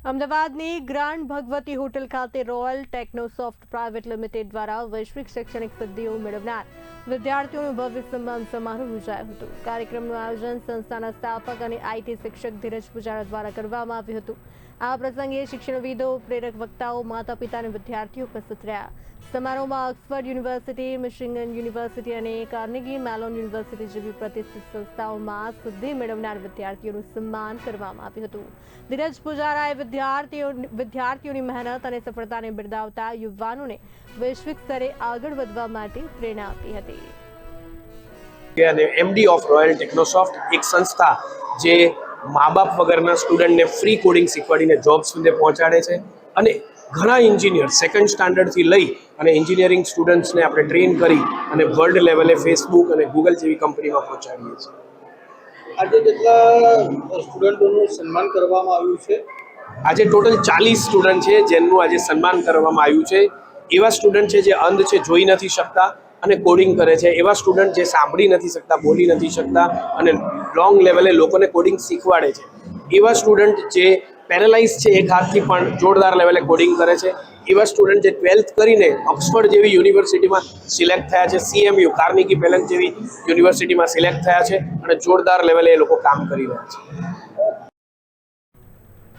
અમદાવાદની grand Bhagwati hotel ખાતે royal ટેકનોસોફ્ટ private limited દ્વારા વૈશ્વિક શૈક્ષણિક સિદ્ધિઓ મેળવનાર વિદ્યાર્થીઓનું ભવ્ય સન્માન સમારોહ યોજાયો હતો। કાર્યક્રમનું આયોજન સંસ્થાના સ્થાપક અને આઈટી શિક્ષક ધીરજ પુજારા દ્વારા કરવામાં આવ્યું હતું। આ પ્રસંગે શિક્ષણવિદો, પ્રેરક વક્તાઓ, માતા પિતા અને વિદ્યાર્થીઓ ઉપસ્થિત રહ્યા। સમારોહમાં ઓક્સફર્ડ યુનિવર્સિટી, મિશિગન યુનિવર્સિટી અને કાર્નેગી મેલોન યુનિવર્સિટી જેવી પ્રતિષ્ઠિત સંસ્થાઓમાં સિદ્ધિ મેળવનાર વિદ્યાર્થીઓનું સન્માન કરવામાં આવ્યું હતું। ધીરજ પુજારાએ વિદ્યાર્થીઓની મહેનત અને સફળતાને બિરદાવતા યુવાનોને વૈશ્વિક સ્તરે આગળ વધવા માટે પ્રેરણા આપી હતી। અને એમડી ઓફ રોયલ ટેકનોસોફ્ટ એક સંસ્થા જે મા બાપ વગરના સ્ટુડન્ટને ફ્રી કોડિંગ શીખવાડીને જોબ સુધી પહોંચાડે છે અને ઘણા એન્જિનિયર સેકન્ડ સ્ટાન્ડર્ડથી લઈ અને એન્જિનિયરિંગ સ્ટુડન્ટ્સને આપણે ટ્રેન કરી અને વર્લ્ડ લેવલે ફેસબુક અને ગૂગલ જેવી કંપનીમાં પહોંચાડીએ છીએ। આજે કેટલા સ્ટુડન્ટોનું સન્માન કરવામાં આવ્યું છે? આજે ટોટલ 40 સ્ટુડન્ટ છે જેમનું આજે સન્માન કરવામાં આવ્યું છે। એવા સ્ટુડન્ટ છે જે અંધ છે, જોઈ નથી શકતા અને કોડિંગ કરે છે। એવા સ્ટુડન્ટ જે સાંભળી નથી શકતા, બોલી નથી શકતા અને લોંગ લેવલે લોકોને કોડિંગ શીખવાડે છે। એવા સ્ટુડન્ટ જે પેરેલાઇઝ છે એક હાથથી પણ જોરદાર લેવલે કોડિંગ કરે છે। એવા સ્ટુડન્ટ જે 12th કરીને ઓક્સફર્ડ જેવી યુનિવર્સિટીમાં સિલેક્ટ થયા છે, CMU કાર્નેગી મેલોન જેવી યુનિવર્સિટીમાં સિલેક્ટ થયા છે અને જોરદાર લેવલે એ લોકો કામ કરી રહ્યા છે।